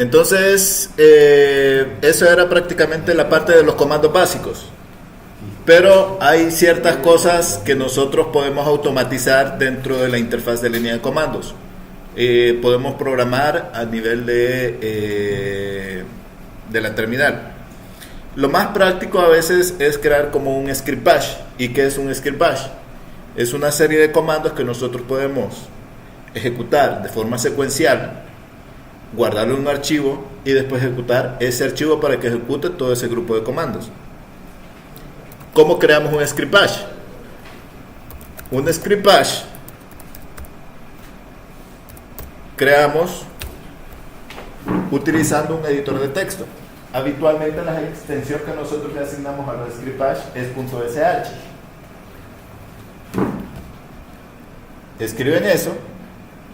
entonces eso era prácticamente la parte de los comandos básicos. Pero hay ciertas cosas que nosotros podemos automatizar dentro de la interfaz de línea de comandos. Podemos programar a nivel de la terminal. Lo más práctico a veces es crear como un script bash. ¿Y qué es un script bash? Es una serie de comandos que nosotros podemos ejecutar de forma secuencial, guardarlo en un archivo y después ejecutar ese archivo para que ejecute todo ese grupo de comandos. ¿Cómo creamos un script bash? Un script bash creamos utilizando un editor de texto. Habitualmente la extensión que nosotros le asignamos a los script bash es .sh. Escriben eso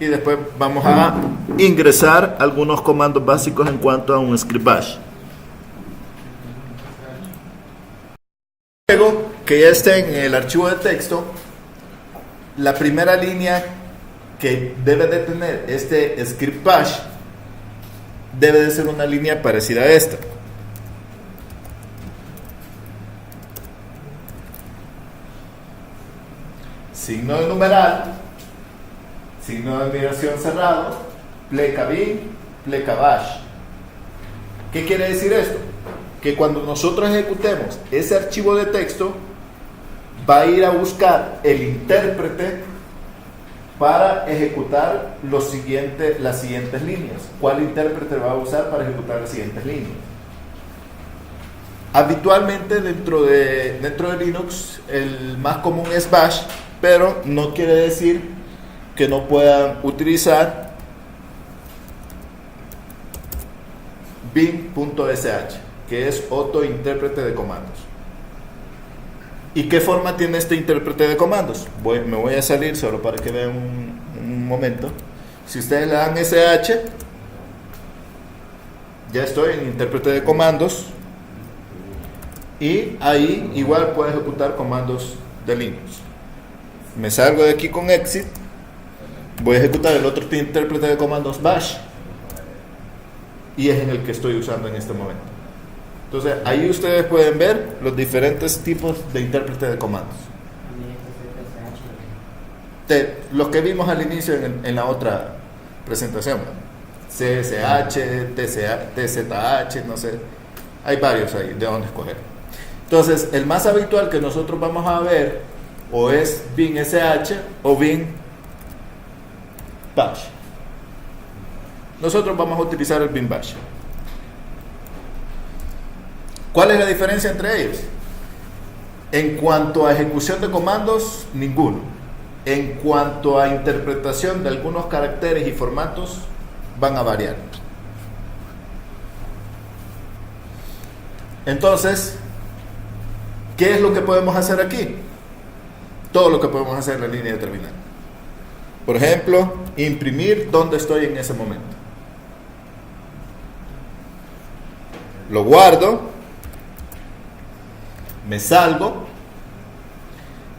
y después vamos a ingresar algunos comandos básicos en cuanto a un script bash. Luego que ya esté en el archivo de texto, la primera línea que debe de tener este script bash debe de ser una línea parecida a esta. Signo de numeral, signo de admiración cerrado, pleca bin, pleca bash. ¿Qué quiere decir esto? Que cuando nosotros ejecutemos ese archivo de texto, va a ir a buscar el intérprete para ejecutar las siguientes líneas. ¿Cuál intérprete va a usar para ejecutar las siguientes líneas? Habitualmente dentro de Linux el más común es bash, pero no quiere decir que no puedan utilizar bin.sh, que es otro intérprete de comandos. ¿Y qué forma tiene este intérprete de comandos? Me voy a salir solo para que vean un momento. Si ustedes le dan sh, ya estoy en intérprete de comandos y ahí igual puedo ejecutar comandos de Linux. Me salgo de aquí con exit, voy a ejecutar el otro intérprete de comandos bash y es en el que estoy usando en este momento. Entonces ahí ustedes pueden ver los diferentes tipos de intérprete de comandos. Los que vimos al inicio en la otra presentación. CSH, TZH, no sé. Hay varios ahí de dónde escoger. Entonces el más habitual que nosotros vamos a ver o es bin sh o bin bash. Nosotros vamos a utilizar el bin bash. ¿Cuál es la diferencia entre ellos? En cuanto a ejecución de comandos, ninguno. En cuanto a interpretación de algunos caracteres y formatos, van a variar. Entonces, ¿qué es lo que podemos hacer aquí? Todo lo que podemos hacer en la línea de terminal. Por ejemplo, imprimir donde estoy en ese momento. Lo guardo. Me salgo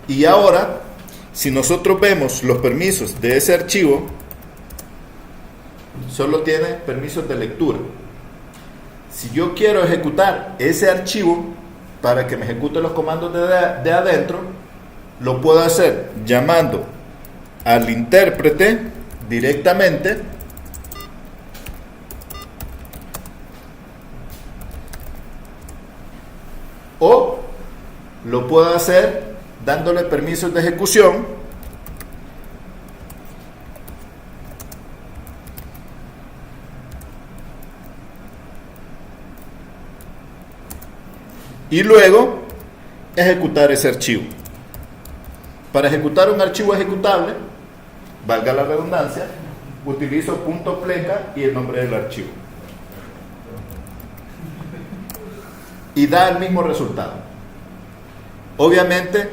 y ahora si nosotros vemos los permisos de ese archivo, solo tiene permisos de lectura. Si yo quiero ejecutar ese archivo para que me ejecute los comandos de adentro, lo puedo hacer llamando al intérprete directamente o lo puedo hacer dándole permisos de ejecución y luego ejecutar ese archivo. Para ejecutar un archivo ejecutable, valga la redundancia, utilizo .pleca y el nombre del archivo y da el mismo resultado. Obviamente,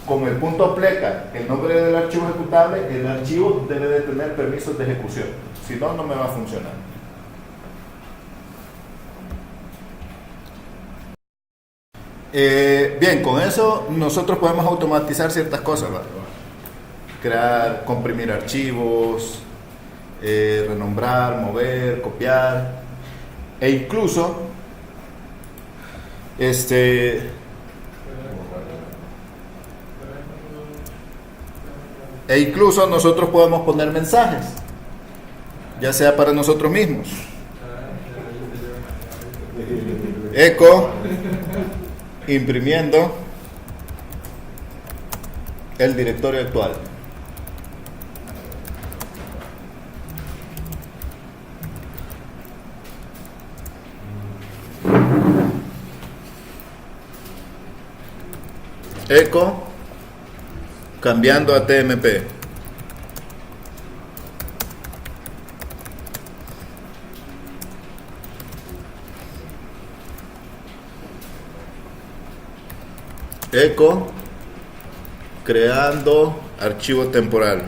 con el .pleca, el nombre del archivo ejecutable, el archivo debe de tener permisos de ejecución. Si no, no me va a funcionar. Bien, con eso nosotros podemos automatizar ciertas cosas, ¿verdad? Comprimir archivos, renombrar, mover, copiar. E incluso, este, nosotros podemos poner mensajes, ya sea para nosotros mismos. Eco, imprimiendo el directorio actual. Eco, cambiando a TMP. Eco, creando archivo temporal.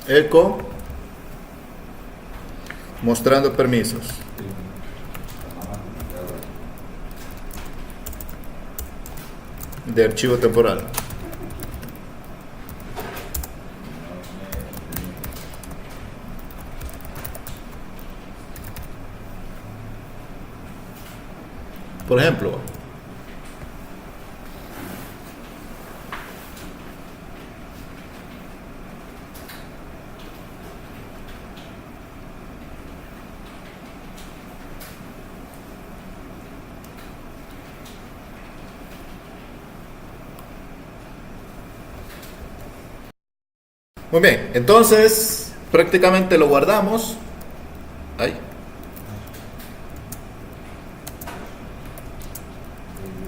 Eco, mostrando permisos. De archivo temporal. Por ejemplo, muy bien, entonces prácticamente lo guardamos. Ahí.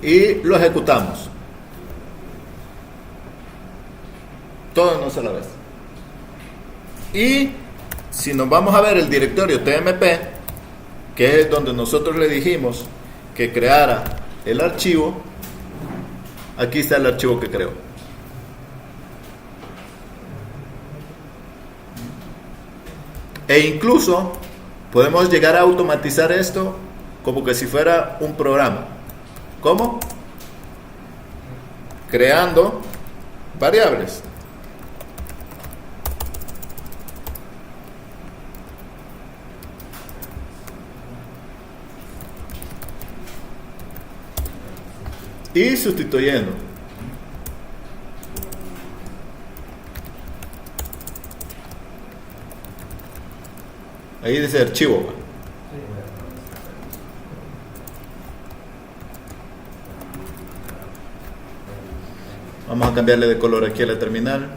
Y lo ejecutamos. Todo en una sola vez. Y si nos vamos a ver el directorio TMP, que es donde nosotros le dijimos que creara el archivo, aquí está el archivo que creó. E incluso podemos llegar a automatizar esto como que si fuera un programa. ¿Cómo? Creando variables. Y sustituyendo. Ahí dice archivo. Vamos a cambiarle de color aquí a la terminal.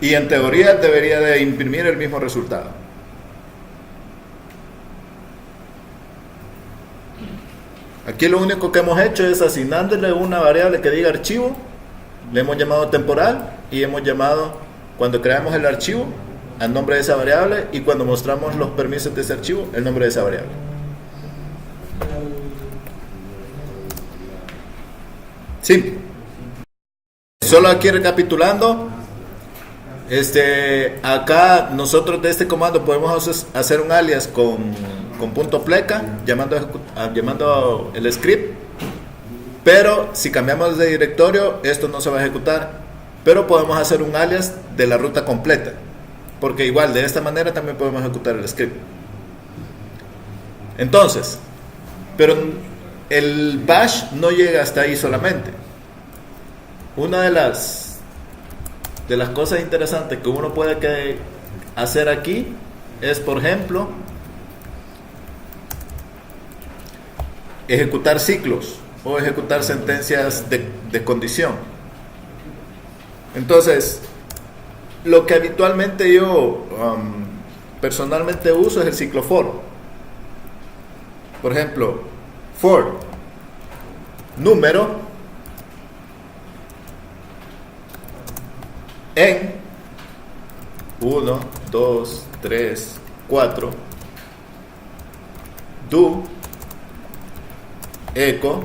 Y en teoría debería de imprimir el mismo resultado. Aquí lo único que hemos hecho es asignándole una variable que diga archivo, le hemos llamado temporal y hemos llamado, cuando creamos el archivo, al nombre de esa variable, y cuando mostramos los permisos de ese archivo, el nombre de esa variable. Simple. Solo aquí recapitulando, acá nosotros de este comando podemos hacer un alias con punto pleca, llamando el script, pero si cambiamos de directorio esto no se va a ejecutar, pero podemos hacer un alias de la ruta completa, porque igual de esta manera también podemos ejecutar el script. Entonces, pero el bash no llega hasta ahí solamente. Una de las cosas interesantes que uno puede hacer aquí es, por ejemplo, ejecutar ciclos o ejecutar sentencias de condición. Entonces, lo que habitualmente yo personalmente uso es el ciclo for. Por ejemplo, for número en 1, 2, 3, 4, do echo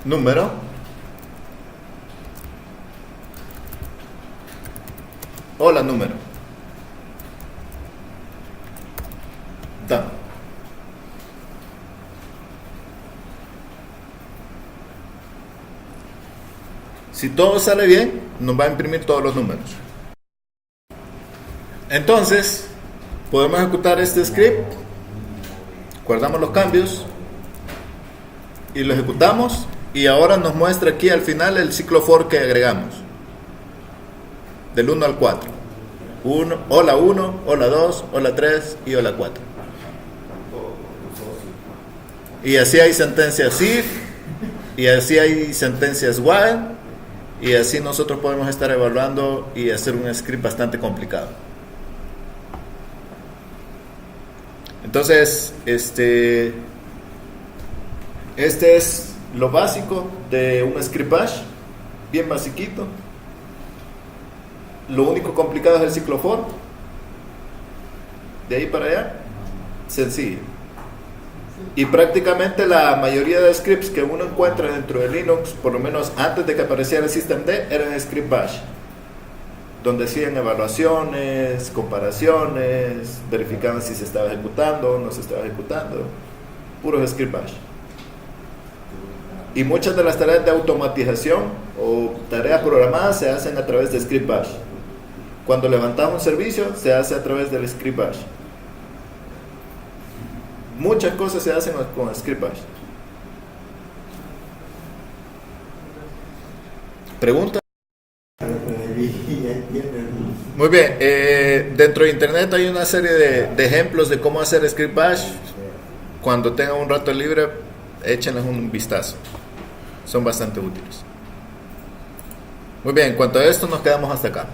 número hola número done. Si todo sale bien, nos va a imprimir todos los números. Entonces, podemos ejecutar este script, guardamos los cambios y lo ejecutamos, y ahora nos muestra aquí al final el ciclo for que agregamos del 1 al 4. Hola 1, hola 2, hola 3 y hola 4. Y así hay sentencias if, y así hay sentencias while, y así nosotros podemos estar evaluando y hacer un script bastante complicado. Entonces, este es lo básico de un script bash, bien basiquito. Lo único complicado es el ciclo for. De ahí para allá, sencillo. Y prácticamente la mayoría de scripts que uno encuentra dentro de Linux, por lo menos antes de que apareciera el systemd, eran script bash, donde hacían evaluaciones, comparaciones, verificaban si se estaba ejecutando o no se estaba ejecutando. Puros script bash. Y muchas de las tareas de automatización o tareas programadas se hacen a través de script bash. Cuando levantamos un servicio, se hace a través del script bash. Muchas cosas se hacen con script bash. ¿Pregunta? Muy bien. Dentro de internet hay una serie de ejemplos de cómo hacer script bash. Cuando tengan un rato libre, échenles un vistazo. Son bastante útiles. Muy bien, en cuanto a esto, nos quedamos hasta acá.